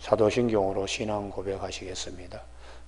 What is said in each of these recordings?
사도신경으로 신앙 고백하시겠습니다.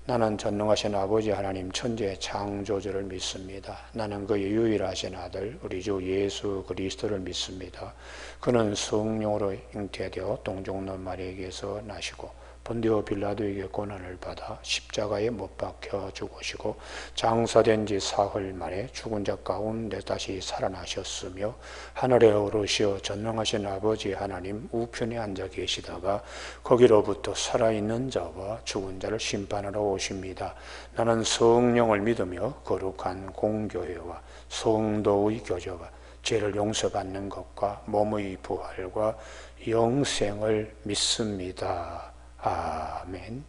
나는 전능하신 아버지 하나님 천지의 창조주를 믿습니다. 나는 그의 유일하신 아들 우리 주 예수 그리스도를 믿습니다. 그는 성령으로 잉태되어 동정녀 마리아에게서 나시고 본디오 빌라도에게 고난을 받아 십자가에 못 박혀 죽으시고 장사된 지 사흘 만에 죽은 자 가운데 다시 살아나셨으며 하늘에 오르시어 전능하신 아버지 하나님 우편에 앉아 계시다가 거기로부터 살아있는 자와 죽은 자를 심판하러 오십니다. 나는 성령을 믿으며 거룩한 공교회와 성도의 교제와 죄를 용서받는 것과 몸의 부활과 영생을 믿습니다. 아멘.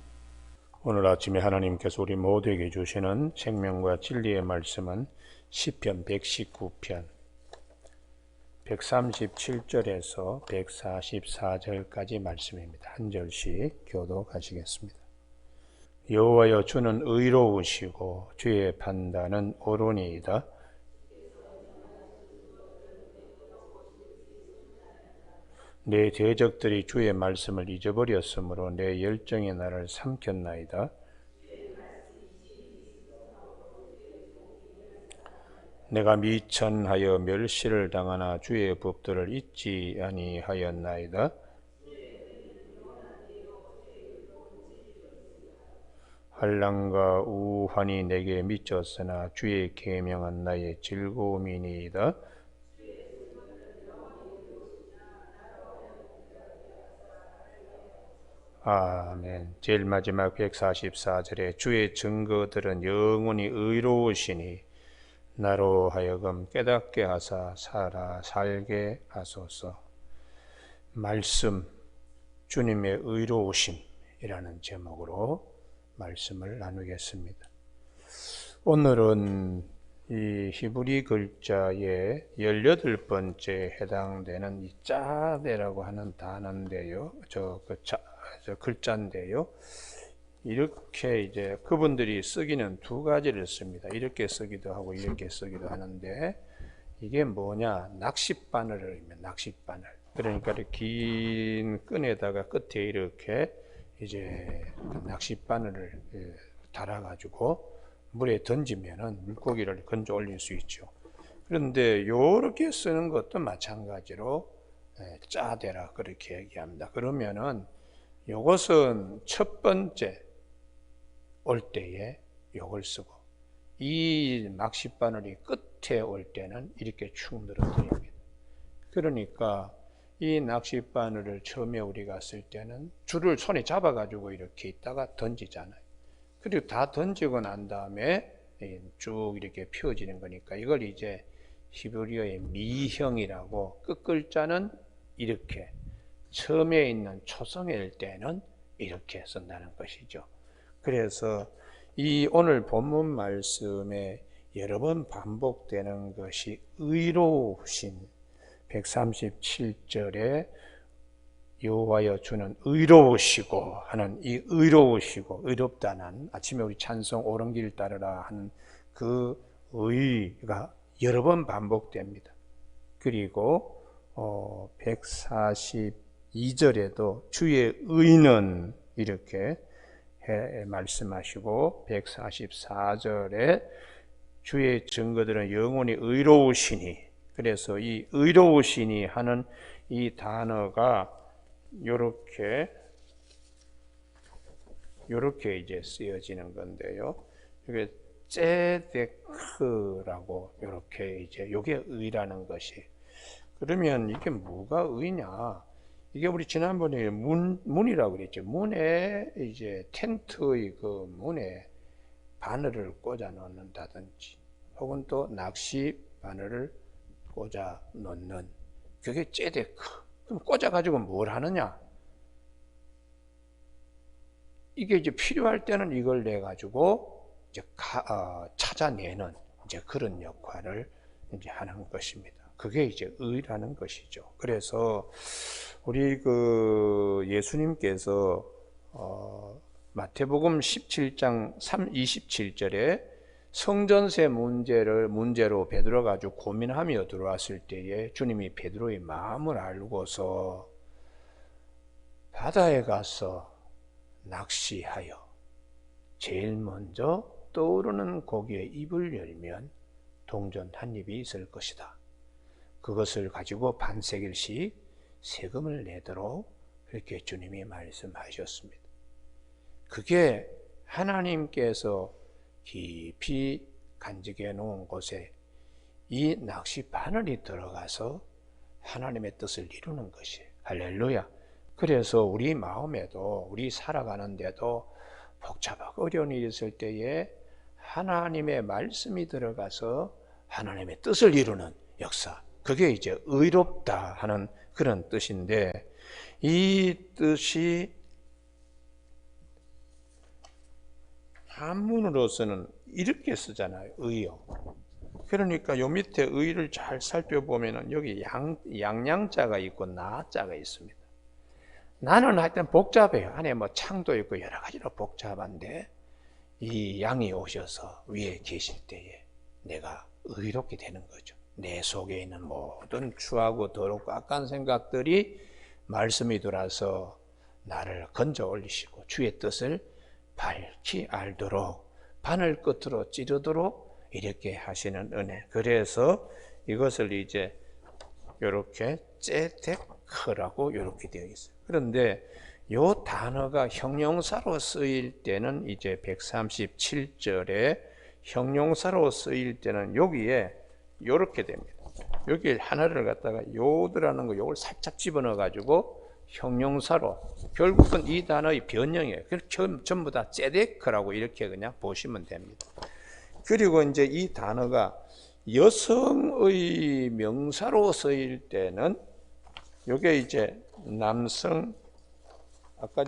오늘 아침에 하나님께서 우리 모두에게 주시는 생명과 진리의 말씀은 시편 119편 137절에서 144절까지 말씀입니다. 한 절씩 교독하시겠습니다. 여호와여 주는 의로우시고 주의 판단은 옳으니이다. 내 대적들이 주의 말씀을 잊어버렸으므로 내 열정이 나를 삼켰나이다. 내가 미천하여 멸시를 당하나 주의 법도를 잊지 아니하였나이다. 환난과 우환이 내게 미쳤으나 주의 계명은 나의 즐거움이니이다. 아멘. 제일 마지막 144절에 주의 증거들은 영원히 의로우시니 나로 하여금 깨닫게 하사 살게 하소서. 말씀, 주님의 의로우심이라는 제목으로 말씀을 나누겠습니다. 오늘은 이 히브리 글자의 18번째 해당되는 이 짜데라고 하는 단어인데요. 저 글자인데요. 이렇게 이제 그분들이 쓰기는 두 가지를 씁니다. 이렇게 쓰기도 하고 이렇게 쓰기도 하는데 이게 뭐냐? 낚싯바늘입니다. 낚싯바늘. 그러니까 이렇게 긴 끈에다가 끝에 이렇게 이제 낚싯바늘을 달아가지고 물에 던지면은 물고기를 건져 올릴 수 있죠. 그런데 이렇게 쓰는 것도 마찬가지로 짜대라 그렇게 얘기합니다. 그러면은 이것은 첫 번째 올 때에 요걸 쓰고 이 낚싯바늘이 끝에 올 때는 이렇게 축 늘어뜨립니다. 그러니까 이 낚싯바늘을 처음에 우리가 쓸 때는 줄을 손에 잡아가지고 이렇게 있다가 던지잖아요. 그리고 다 던지고 난 다음에 쭉 이렇게 펴지는 거니까 이걸 이제 히브리어의 미형이라고 끝 글자는 이렇게 처음에 있는 초성일 때는 이렇게 쓴다는 것이죠. 그래서 이 오늘 본문 말씀에 여러 번 반복되는 것이 의로우신 137절에 여호와여 주는 의로우시고 하는 이 의로우시고 의롭다는 아침에 우리 찬송 옳은 길 따르라 하는 그 의가 여러 번 반복됩니다. 그리고 142절에도 주의 의는 이렇게 말씀하시고 144절에 주의 증거들은 영원히 의로우시니 그래서 이 의로우시니 하는 이 단어가 요렇게 이제 쓰여지는 건데요. 이게 ጼ데크라고 이렇게 이제 요게 의라는 것이. 그러면 이게 뭐가 의냐? 이게 우리 지난번에 문이라고 그랬죠. 문에 이제 텐트의 그 문에 바늘을 꽂아 놓는다든지 혹은 또 낚시 바늘을 꽂아 놓는 그게 ጼ데크. 그럼 꽂아가지고 뭘 하느냐? 이게 이제 필요할 때는 이걸 내가지고 이제 찾아내는 이제 그런 역할을 이제 하는 것입니다. 그게 이제 의라는 것이죠. 그래서 우리 그 예수님께서 마태복음 17장 27절에 성전세 문제로 베드로가 아주 고민하며 들어왔을 때에 주님이 베드로의 마음을 알고서 바다에 가서 낚시하여 제일 먼저 떠오르는 고기의 입을 열면 동전 한 입이 있을 것이다. 그것을 가지고 반세겔씩 세금을 내도록 그렇게 주님이 말씀하셨습니다. 그게 하나님께서 깊이 간직해 놓은 곳에 이 낚시 바늘이 들어가서 하나님의 뜻을 이루는 것이에요. 할렐루야. 그래서 우리 마음에도, 우리 살아가는데도 복잡하고 어려운 일이 있을 때에 하나님의 말씀이 들어가서 하나님의 뜻을 이루는 역사, 그게 이제 의롭다 하는 그런 뜻인데, 이 뜻이 한문으로서는 이렇게 쓰잖아요. 의요. 그러니까 요 밑에 의를 잘 살펴보면 여기 양양자가 있고 나자가 있습니다. 나는 하여튼 복잡해요. 안에 뭐 창도 있고 여러 가지로 복잡한데, 이 양이 오셔서 위에 계실 때에 내가 의롭게 되는 거죠. 내 속에 있는 모든 추하고 더럽고 악한 생각들이 말씀이 들어와서 나를 건져 올리시고 주의 뜻을 밝히 알도록 바늘 끝으로 찌르도록 이렇게 하시는 은혜. 그래서 이것을 이제 이렇게 째데크라고 이렇게 되어 있어요. 그런데 이 단어가 형용사로 쓰일 때는 이제 137절에 형용사로 쓰일 때는 여기에 이렇게 됩니다. 여기 하나를 갖다가 요드라는 거 요걸 살짝 집어넣어 가지고 형용사로, 결국은 이 단어의 변형이에요. 전부 다 째데크라고 이렇게 그냥 보시면 됩니다. 그리고 이제 이 단어가 여성의 명사로 쓰일 때는 요게 이제 남성, 아까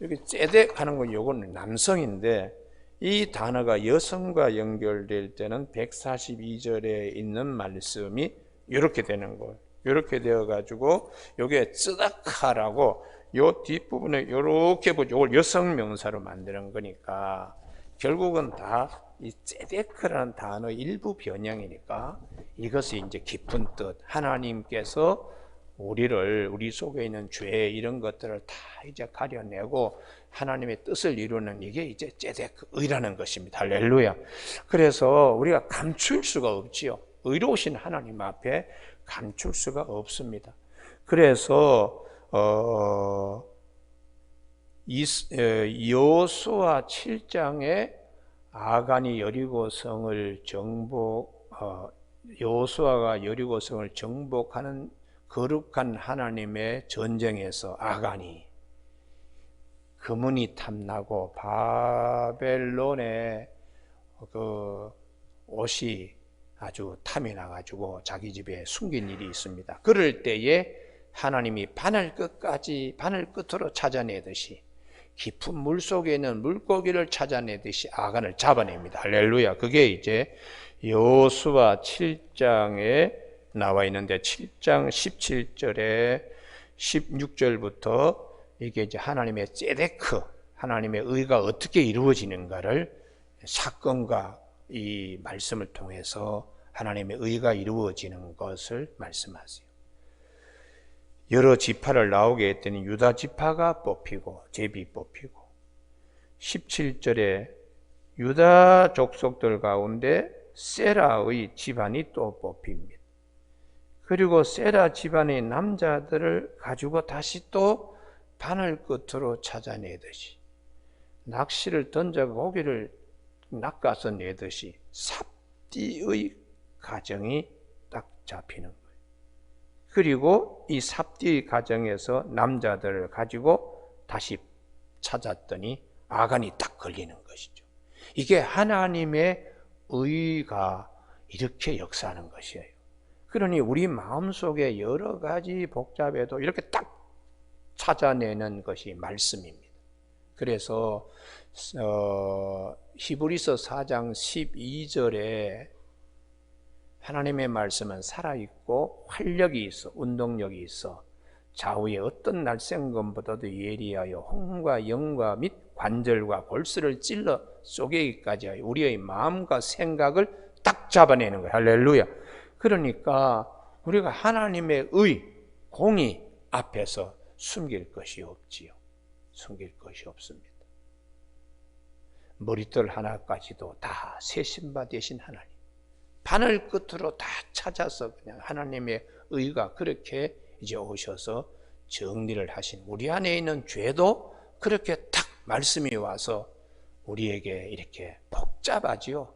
여기 째덱 하는 건 요거는 남성인데, 이 단어가 여성과 연결될 때는 142절에 있는 말씀이 이렇게 되는 거예요. 이렇게 되어가지고 요게 쯔다카라고 요 뒷부분에 이렇게 보죠. 이걸 여성 명사로 만드는 거니까 결국은 다 이 ጼ데크라는 단어 일부 변형이니까 이것이 이제 깊은 뜻, 하나님께서 우리 속에 있는 죄 이런 것들을 다 이제 가려내고 하나님의 뜻을 이루는 이게 이제 ጼ데크의라는 것입니다. 할렐루야. 그래서 우리가 감출 수가 없지요. 의로우신 하나님 앞에 감출 수가 없습니다. 그래서 여호수아 7장에 아간이 여리고성을 여호수아가 여리고성을 정복하는 거룩한 하나님의 전쟁에서 아간이 금은이 탐나고 바벨론의 그 옷이 아주 탐이 나가지고 자기 집에 숨긴 일이 있습니다. 그럴 때에 하나님이 바늘 끝으로 찾아내듯이 깊은 물 속에 있는 물고기를 찾아내듯이 아간을 잡아냅니다. 할렐루야. 그게 이제 여호수아 7장에 나와 있는데 7장 17절에 16절부터 이게 이제 하나님의 ጼ데크, 하나님의 의가 어떻게 이루어지는가를 사건과 이 말씀을 통해서 하나님의 의가 이루어지는 것을 말씀하세요. 여러 지파를 나오게 했더니 유다 지파가 뽑히고 제비 뽑히고, 17절에 유다 족속들 가운데 세라의 집안이 또 뽑힙니다. 그리고 세라 집안의 남자들을 가지고 다시 또 바늘 끝으로 찾아내듯이 낚시를 던져 고기를 낚아서 내듯이 삽디의 가정이 딱 잡히는 거예요. 그리고 이 삽디의 가정에서 남자들을 가지고 다시 찾았더니 아간이 딱 걸리는 것이죠. 이게 하나님의 의가 이렇게 역사하는 것이에요. 그러니 우리 마음속에 여러 가지 복잡해도 이렇게 딱 찾아내는 것이 말씀입니다. 그래서 히브리서 4장 12절에 하나님의 말씀은 살아있고 활력이 있어, 운동력이 있어 좌우에 어떤 날쌘검보다도 예리하여 혼과 영과 및 관절과 골수를 찔러 쪼개기까지 하여 우리의 마음과 생각을 딱 잡아내는 거예요. 할렐루야. 그러니까 우리가 하나님의 의, 공의 앞에서 숨길 것이 없지요. 숨길 것이 없습니다. 머리털 하나까지도 다 세신 바 되신 하나님, 바늘 끝으로 다 찾아서 그냥 하나님의 의가 그렇게 이제 오셔서 정리를 하신, 우리 안에 있는 죄도 그렇게 탁 말씀이 와서 우리에게 이렇게 복잡하지요.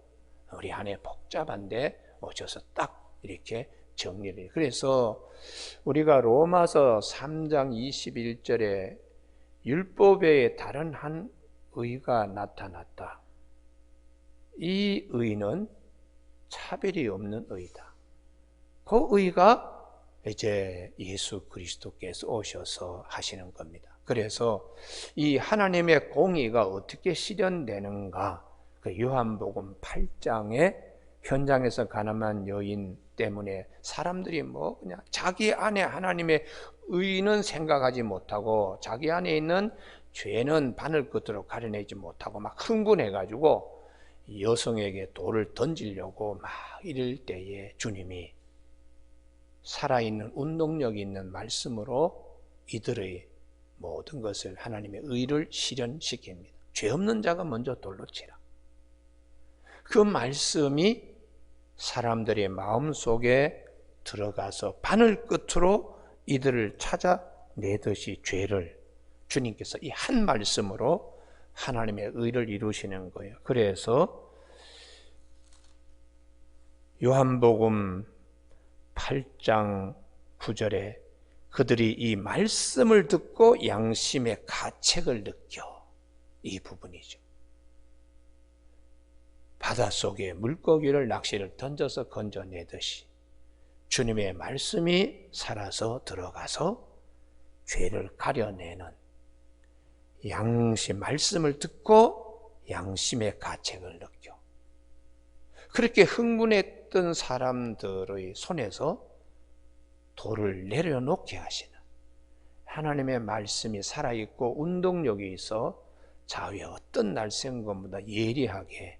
우리 안에 복잡한데 오셔서 딱 이렇게 정리를. 그래서 우리가 로마서 3장 21절에 율법 외에 다른 한 의가 나타났다. 이 의는 차별이 없는 의다. 그 의가 이제 예수 그리스도께서 오셔서 하시는 겁니다. 그래서 이 하나님의 공의가 어떻게 실현되는가? 그 요한복음 8장의 현장에서 가늠한 여인 때문에 사람들이 뭐 그냥 자기 안에 하나님의 의는 생각하지 못하고 자기 안에 있는 죄는 바늘 끝으로 가려내지 못하고 막 흥분해가지고 여성에게 돌을 던지려고 막 이럴 때에 주님이 살아있는 운동력 있는 말씀으로 이들의 모든 것을 하나님의 의를 실현시킵니다. 죄 없는 자가 먼저 돌로 치라. 그 말씀이 사람들의 마음속에 들어가서 바늘 끝으로 이들을 찾아내듯이 죄를 주님께서 이 한 말씀으로 하나님의 의를 이루시는 거예요. 그래서 요한복음 8장 9절에 그들이 이 말씀을 듣고 양심의 가책을 느껴, 이 부분이죠. 바닷속에 물고기를 낚시를 던져서 건져내듯이 주님의 말씀이 살아서 들어가서 죄를 가려내는, 양심 말씀을 듣고 양심의 가책을 느껴. 그렇게 흥분했던 사람들의 손에서 돌을 내려놓게 하시는 하나님의 말씀이 살아있고 운동력이 있어 좌우에 어떤 날쌘 것보다 예리하게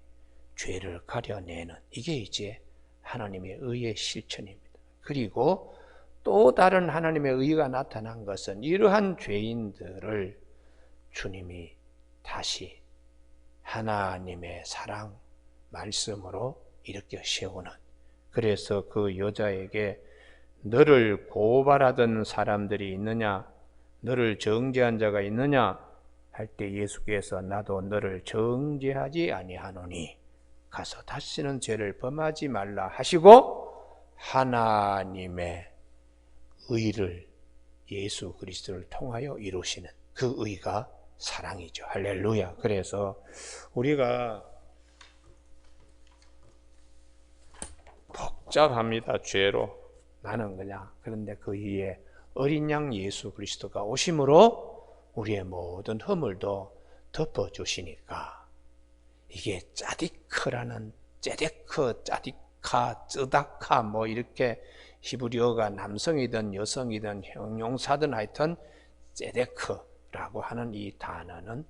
죄를 가려내는, 이게 이제 하나님의 의의 실천입니다. 그리고 또 다른 하나님의 의가 나타난 것은 이러한 죄인들을 주님이 다시 하나님의 사랑 말씀으로 일으켜 세우는, 그래서 그 여자에게 너를 고발하던 사람들이 있느냐, 너를 정죄한 자가 있느냐 할 때 예수께서 나도 너를 정죄하지 아니하노니 가서 다시는 죄를 범하지 말라 하시고 하나님의 의를 예수 그리스도를 통하여 이루시는 그 의가 사랑이죠. 할렐루야. 그래서 우리가 복잡합니다. 죄로. 나는 그냥. 그런데 그 위에 어린 양 예수 그리스도가 오심으로 우리의 모든 허물도 덮어주시니까 이게 짜디크라는, 제데크, 짜디카, 쯔다카 뭐 이렇게 히브리어가 남성이든 여성이든 형용사든 하여튼 제데크라고 하는 이 단어는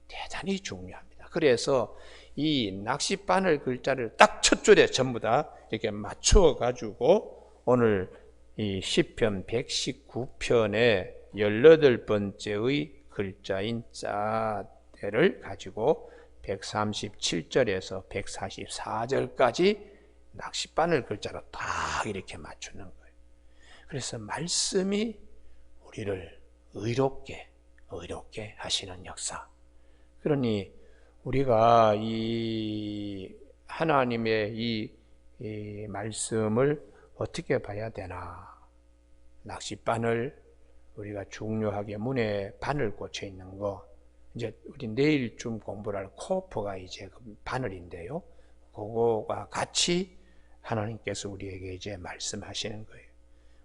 대단히 중요합니다. 그래서 이 낚싯바늘 글자를 딱 첫 줄에 전부 다 이렇게 맞추어 가지고 오늘 이 시편 119편의 18번째의 글자인 짜대를 가지고 137절에서 144절까지 낚싯바늘 글자로 딱 이렇게 맞추는 거예요. 그래서 말씀이 우리를 의롭게 하시는 역사. 그러니 우리가 이 하나님의 이 말씀을 어떻게 봐야 되나? 낚싯바늘, 우리가 중요하게 문에 바늘 꽂혀 있는 거, 이제 우리 내일쯤 공부를 할 코프가 이제 그 바늘인데요. 그거가 같이 하나님께서 우리에게 이제 말씀하시는 거예요.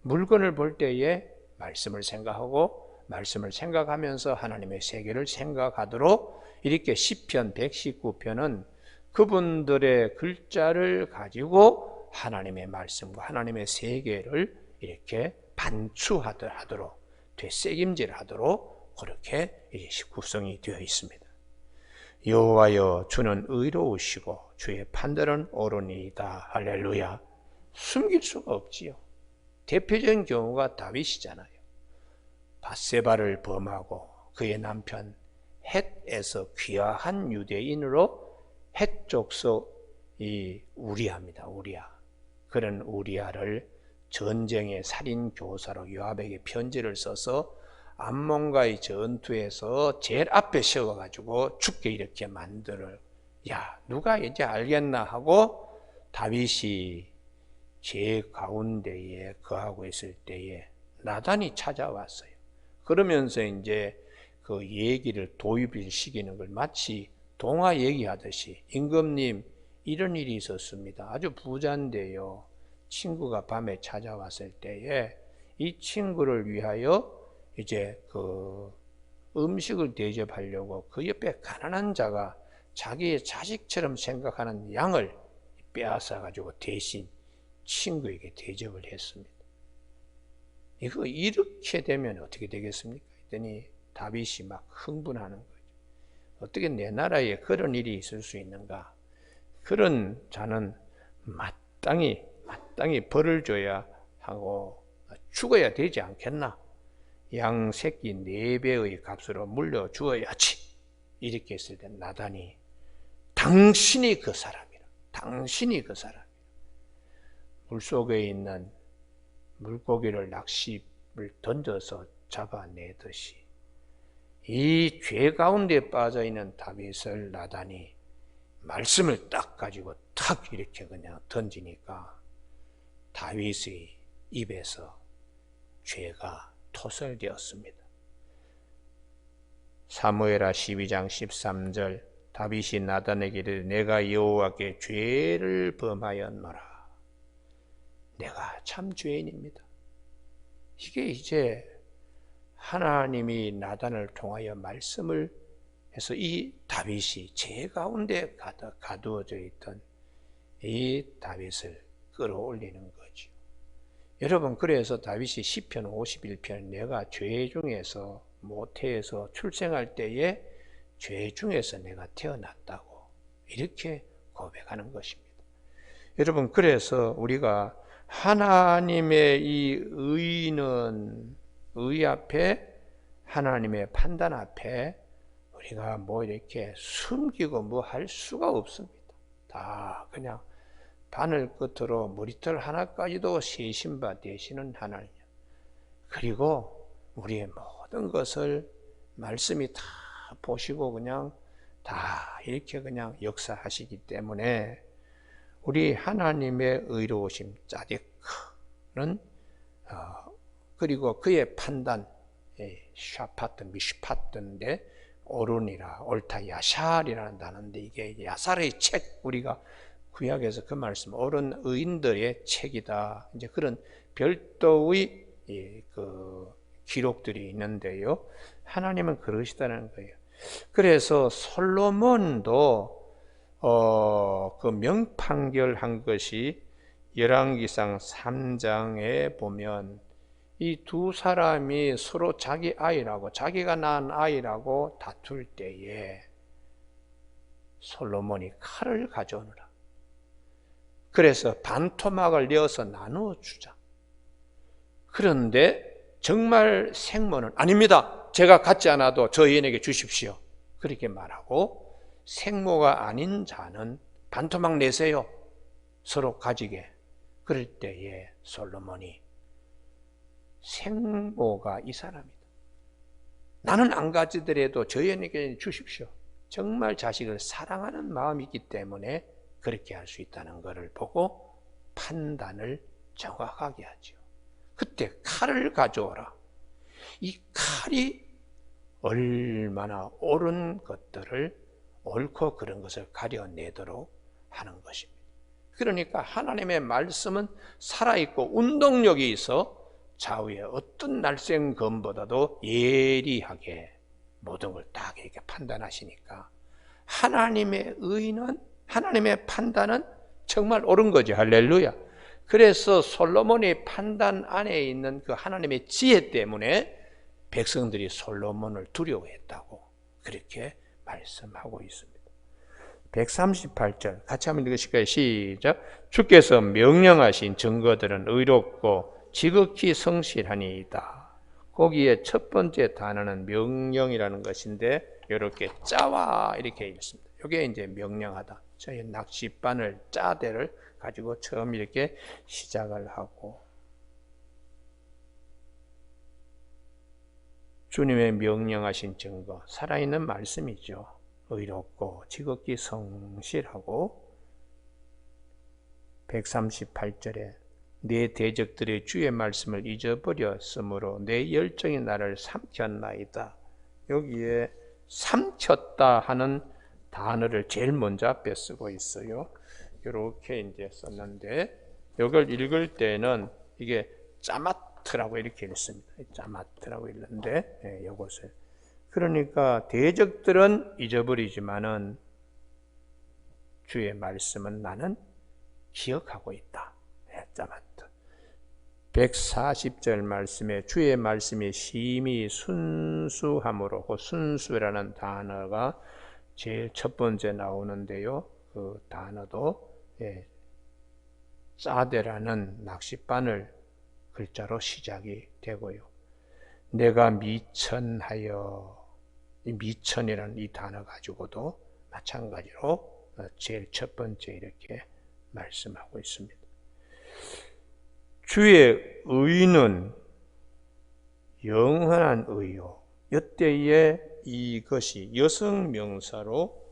물건을 볼 때에 말씀을 생각하고 말씀을 생각하면서 하나님의 세계를 생각하도록 이렇게 시편 119편은 그분들의 글자를 가지고 하나님의 말씀과 하나님의 세계를 이렇게 반추하도록, 되새김질하도록 그렇게 구성이 되어 있습니다. 여호와여 주는 의로우시고 주의 판단은 옳으니이다. 할렐루야. 숨길 수가 없지요. 대표적인 경우가 다윗이잖아요. 밧세바를 범하고 그의 남편 헷에서 귀화한 유대인으로 헷 족속 이 우리아입니다. 우리아. 그런 우리아를 전쟁의 살인 교사로 요압에게 편지를 써서 암몬과의 전투에서 제일 앞에 세워가지고 죽게 이렇게 만들어. 야, 누가 이제 알겠나 하고 다윗이 제 가운데에 거하고 있을 때에 나단이 찾아왔어요. 그러면서 이제 그 얘기를 도입을 시키는 걸 마치 동화 얘기하듯이, 임금님 이런 일이 있었습니다. 아주 부자인데요. 친구가 밤에 찾아왔을 때에 이 친구를 위하여 이제 그 음식을 대접하려고 그 옆에 가난한 자가 자기의 자식처럼 생각하는 양을 빼앗아 가지고 대신 친구에게 대접을 했습니다. 이거 이렇게 되면 어떻게 되겠습니까? 했더니 다윗이 막 흥분하는 거죠. 어떻게 내 나라에 그런 일이 있을 수 있는가? 그런 자는 마땅히 벌을 줘야 하고 죽어야 되지 않겠나? 양 새끼 4배의 값으로 물려 주어야지. 이렇게 했을 때 나단이 당신이 그 사람이라. 당신이 그 사람이라. 물속에 있는 물고기를 낚싯을 던져서 잡아내듯이 이 죄 가운데 빠져있는 다윗을 나단이 말씀을 딱 가지고 탁 이렇게 그냥 던지니까 다윗의 입에서 죄가 토설되었습니다. 사무엘하 12장 13절 다윗이 나단에게 이르되 내가 여호와께 죄를 범하였노라. 내가 참 죄인입니다. 이게 이제 하나님이 나단을 통하여 말씀을 해서 이 다윗이 죄 가운데 가두어져 있던 이 다윗을 끌어올리는 거죠. 여러분, 그래서 다윗이 시편 51편 내가 죄 중에서 모태에서 출생할 때에 죄 중에서 내가 태어났다고 이렇게 고백하는 것입니다. 여러분, 그래서 우리가 하나님의 이 의 앞에, 하나님의 판단 앞에 우리가 뭐 이렇게 숨기고 뭐 할 수가 없습니다. 다 그냥 바늘 끝으로 머리털 하나까지도 세신 바 되시는 하나님, 그리고 우리의 모든 것을 말씀이 다 보시고 그냥 다 이렇게 그냥 역사하시기 때문에 우리 하나님의 의로우심 짜디크는 그리고 그의 판단 샤파트 미시파트인데 옳으니라 옳다 야샬이라는 단어인데 이게 야살의 책, 우리가 구약에서 그 말씀 옳은 의인들의 책이다. 이제 그런 별도의 그 기록들이 있는데요. 하나님은 그러시다는 거예요. 그래서 솔로몬도 그 명판결한 것이 열왕기상 3장에 보면 이 두 사람이 서로 자기 아이라고, 자기가 낳은 아이라고 다툴 때에 솔로몬이 칼을 가져오느라. 그래서 반토막을 내어서 나누어 주자. 그런데 정말 생모는 아닙니다. 제가 갖지 않아도 저 여인에게 주십시오. 그렇게 말하고 생모가 아닌 자는 반토막 내세요. 서로 가지게. 그럴 때에 솔로몬이 생모가 이 사람이다. 나는 안 가지더라도 저 여인에게 주십시오. 정말 자식을 사랑하는 마음이 있기 때문에 그렇게 할 수 있다는 것을 보고 판단을 정확하게 하죠. 그때 칼을 가져오라. 이 칼이 얼마나 옳은 것들을 옳고 그런 것을 가려내도록 하는 것입니다. 그러니까 하나님의 말씀은 살아있고 운동력이 있어 좌우의 어떤 날쌘검보다도 예리하게 모든 걸 딱 이렇게 판단하시니까 하나님의 의는, 하나님의 판단은 정말 옳은 거죠. 할렐루야. 그래서 솔로몬의 판단 안에 있는 그 하나님의 지혜 때문에 백성들이 솔로몬을 두려워했다고 그렇게 말씀하고 있습니다. 138절 같이 한번 읽으실까요? 시작. 주께서 명령하신 증거들은 의롭고 지극히 성실하니이다. 거기에 첫 번째 단어는 명령이라는 것인데 이렇게 짜와 이렇게 읽습니다. 이게 이제 명령하다. 저희 낚싯바늘 짜대를 가지고 처음 이렇게 시작을 하고 주님의 명령하신 증거, 살아있는 말씀이죠. 의롭고 지극히 성실하고 138절에 내 대적들의 주의 말씀을 잊어버렸으므로 내 열정이 나를 삼켰나이다. 여기에 삼켰다 하는 단어를 제일 먼저 앞에 쓰고 있어요. 이렇게 이제 썼는데 이걸 읽을 때는 이게 짜마트라고 이렇게 읽습니다. 짜마트라고 읽는데 이것을 그러니까 대적들은 잊어버리지만은 주의 말씀은 나는 기억하고 있다. 짜마트. 140절 말씀에 주의 말씀이 심히 순수함으로 그 순수라는 단어가 제일 첫 번째 나오는데요. 그 단어도 짜대라는 낚싯바늘 글자로 시작이 되고요. 내가 미천하여 이 미천이라는 이 단어 가지고도 마찬가지로 제일 첫 번째 이렇게 말씀하고 있습니다. 주의 의는 영원한 의요. 이때에 이것이 여성 명사로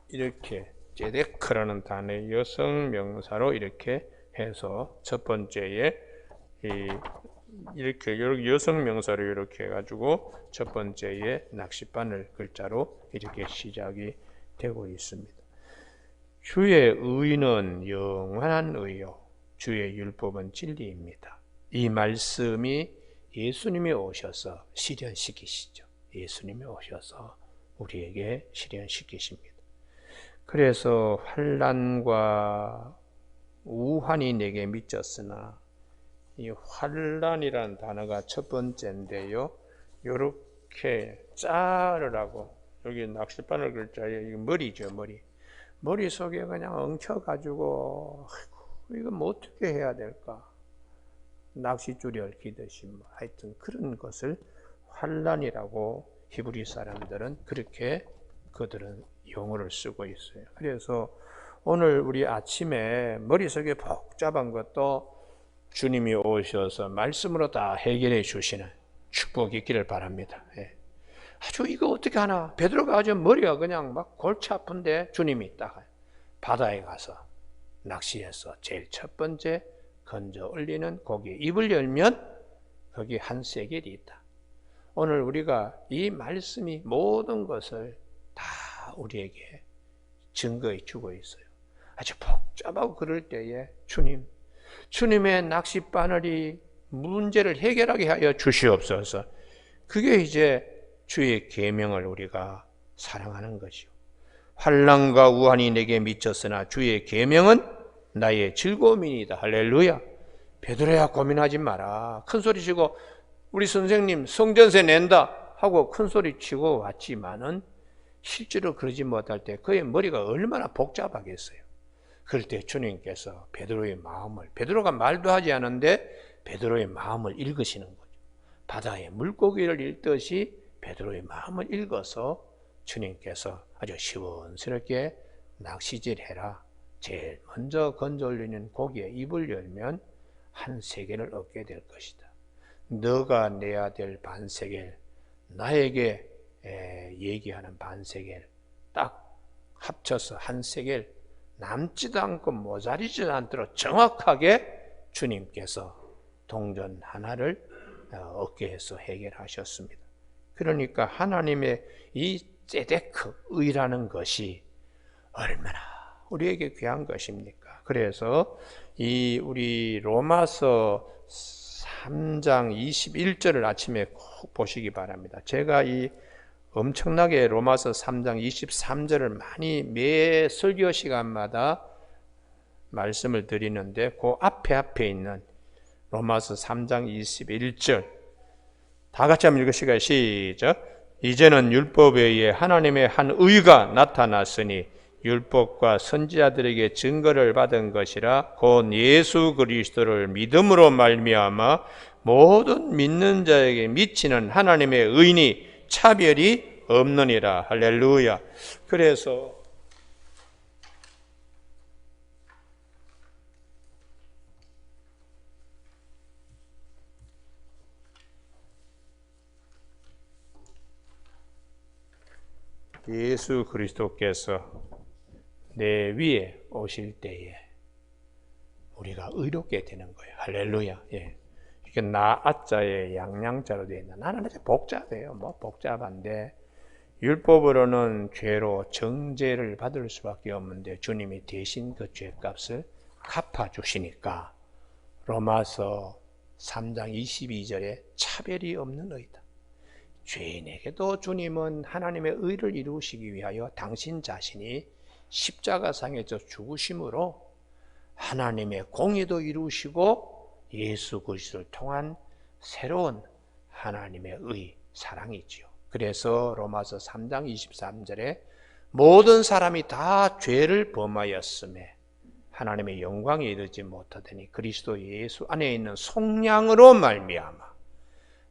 이렇게 제데크라는 단어의 여성 명사로 이렇게 해서 첫 번째에 이렇게 여성 명사로 이렇게 해가지고 첫 번째에 낚싯바늘 글자로 이렇게 시작이 되고 있습니다. 주의 의는 영원한 의요. 주의 율법은 진리입니다. 이 말씀이 예수님이 오셔서 실현시키시죠. 예수님이 오셔서 우리에게 실현시키십니다. 그래서 환난과 우환이 내게 미쳤으나 이 환난이라는 단어가 첫 번째인데요. 이렇게 자르라고 여기 낚싯바늘 글자에 머리죠, 머리. 머릿속에 그냥 엉켜가지고 이거 뭐 어떻게 해야 될까? 낚싯줄이 얽히듯이 하여튼 그런 것을 환난이라고 히브리 사람들은 그렇게 그들은 용어를 쓰고 있어요. 그래서 오늘 우리 아침에 머릿속에 복잡한 것도 주님이 오셔서 말씀으로 다 해결해 주시는 축복이 있기를 바랍니다. 아주 이거 어떻게 하나? 베드로가 아주 머리가 그냥 막 골치 아픈데 주님이 딱 바다에 가서 낚시해서 제일 첫 번째 건져 올리는 고기에 입을 열면 거기 한 세겔이 있다. 오늘 우리가 이 말씀이 모든 것을 다 우리에게 증거해 주고 있어요. 아주 복잡하고 그럴 때에 주님의 낚싯바늘이 문제를 해결하게 하여 주시옵소서. 그게 이제 주의 계명을 우리가 사랑하는 것이요. 환난과 우환이 내게 미쳤으나 주의 계명은 나의 즐거움이니이다. 할렐루야. 베드로야 고민하지 마라. 큰 소리 치고 우리 선생님 성전세 낸다 하고 큰 소리 치고 왔지만은 실제로 그러지 못할 때 그의 머리가 얼마나 복잡하겠어요. 그럴 때 주님께서 베드로의 마음을, 베드로가 말도 하지 않은데 베드로의 마음을 읽으시는 거죠. 바다의 물고기를 읽듯이 베드로의 마음을 읽어서 주님께서 아주 시원스럽게 낚시질 해라. 제일 먼저 건져 올리는 고기에 입을 열면 한 세겔을 얻게 될 것이다. 너가 내야 될 반세겔, 나에게 얘기하는 반세겔 딱 합쳐서 한 세겔 남지도 않고 모자리지도 않도록 정확하게 주님께서 동전 하나를 얻게 해서 해결하셨습니다. 그러니까 하나님의 이 ጼ데크 의라는 것이 얼마나 우리에게 귀한 것입니까? 그래서 이 우리 로마서 3장 21절을 아침에 꼭 보시기 바랍니다. 제가 이 엄청나게 로마서 3장 23절을 많이 매 설교 시간마다 말씀을 드리는데 그 앞에 있는 로마서 3장 21절 다 같이 한번 읽으시겠습니다. 시작. 이제는 율법에 의해 하나님의 한 의가 나타났으니 율법과 선지자들에게 증거를 받은 것이라 곧 예수 그리스도를 믿음으로 말미암아 모든 믿는 자에게 미치는 하나님의 의인이 차별이 없느니라. 할렐루야. 그래서 예수 그리스도께서 내 위에 오실 때에 우리가 의롭게 되는 거예요. 할렐루야. 예. 이게 나아자에 양양자로 되어 있는, 나는 아주 복잡해요. 뭐 복잡한데 율법으로는 죄로 정죄를 받을 수밖에 없는데 주님이 대신 그 죄값을 갚아주시니까 로마서 3장 22절에 차별이 없는 의다. 죄인에게도 주님은 하나님의 의를 이루시기 위하여 당신 자신이 십자가상에서 죽으심으로 하나님의 공의도 이루시고 예수 그리스도를 통한 새로운 하나님의 의, 사랑이지요. 그래서 로마서 3장 23절에 모든 사람이 다 죄를 범하였음에 하나님의 영광에 이르지 못하더니 그리스도 예수 안에 있는 속량으로 말미암아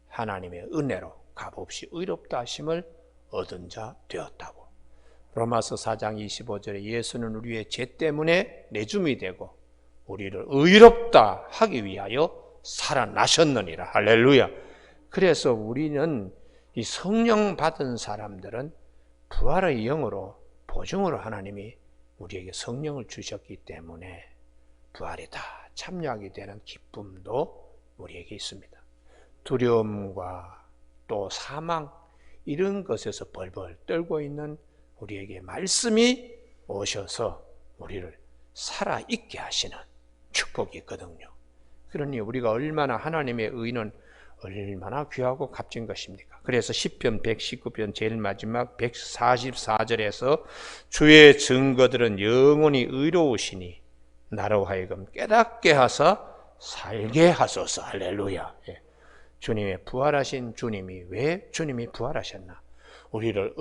하나님의 은혜로 값없이 의롭다 하심을 얻은 자 되었다고. 로마서 4장 25절에 예수는 우리의 죄 때문에 내줌이 되고 우리를 의롭다 하기 위하여 살아나셨느니라. 할렐루야. 그래서 우리는 이 성령 받은 사람들은 부활의 영으로 보증으로 하나님이 우리에게 성령을 주셨기 때문에 부활에 다 참여하게 되는 기쁨도 우리에게 있습니다. 두려움과 또 사망 이런 것에서 벌벌 떨고 있는 우리에게 말씀이 오셔서 우리를 살아있게 하시는 축복이 있거든요. 그러니 우리가 얼마나 하나님의 의는 얼마나 귀하고 값진 것입니까? 그래서 시편 119편 제일 마지막 144절에서 주의 증거들은 영원히 의로우시니 나로 하여금 깨닫게 하사 살게 하소서. 할렐루야. 예. 주님의 부활하신 주님이 왜 주님이 부활하셨나? 우리를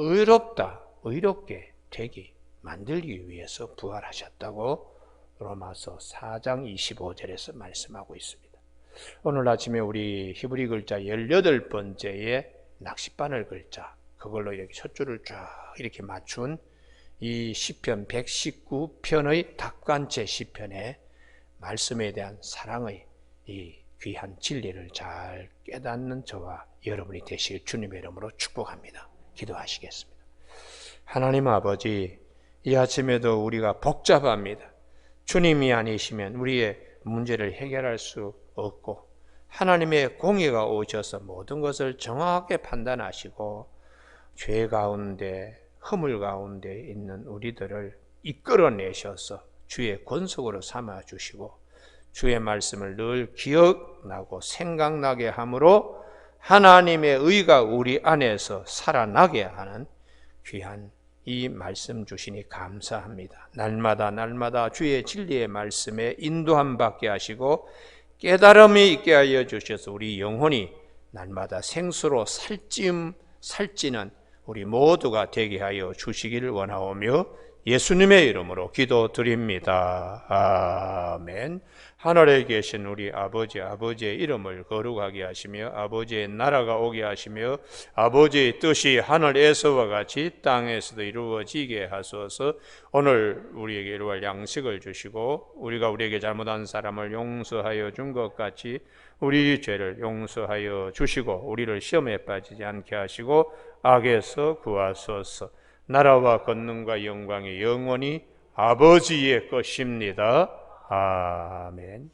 의롭게 되게 만들기 위해서 부활하셨다고 로마서 4장 25절에서 말씀하고 있습니다. 오늘 아침에 우리 히브리 글자 18번째의 낚싯바늘 글자, 그걸로 이렇게 첫 줄을 쫙 이렇게 맞춘 이 시편 119편의 답관체 시편의 말씀에 대한 사랑의 이 귀한 진리를 잘 깨닫는 저와 여러분이 되실 주님의 이름으로 축복합니다. 기도하시겠습니다. 하나님 아버지, 이 아침에도 우리가 복잡합니다. 주님이 아니시면 우리의 문제를 해결할 수 없고 하나님의 공의가 오셔서 모든 것을 정확하게 판단하시고 죄 가운데 허물 가운데 있는 우리들을 이끌어내셔서 주의 권속으로 삼아주시고 주의 말씀을 늘 기억나고 생각나게 함으로 하나님의 의가 우리 안에서 살아나게 하는 귀한 이 말씀 주시니 감사합니다. 날마다 주의 진리의 말씀에 인도함 받게 하시고 깨달음이 있게 하여 주셔서 우리 영혼이 날마다 생수로 살찌는 우리 모두가 되게 하여 주시기를 원하오며 예수님의 이름으로 기도드립니다. 아멘. 하늘에 계신 우리 아버지의 이름을 거룩하게 하시며 아버지의 나라가 오게 하시며 아버지의 뜻이 하늘에서와 같이 땅에서도 이루어지게 하소서. 오늘 우리에게 이루어질 양식을 주시고 우리가 우리에게 잘못한 사람을 용서하여 준 것 같이 우리 죄를 용서하여 주시고 우리를 시험에 빠지지 않게 하시고 악에서 구하소서. 나라와 권능과 영광이 영원히 아버지의 것입니다. 아멘.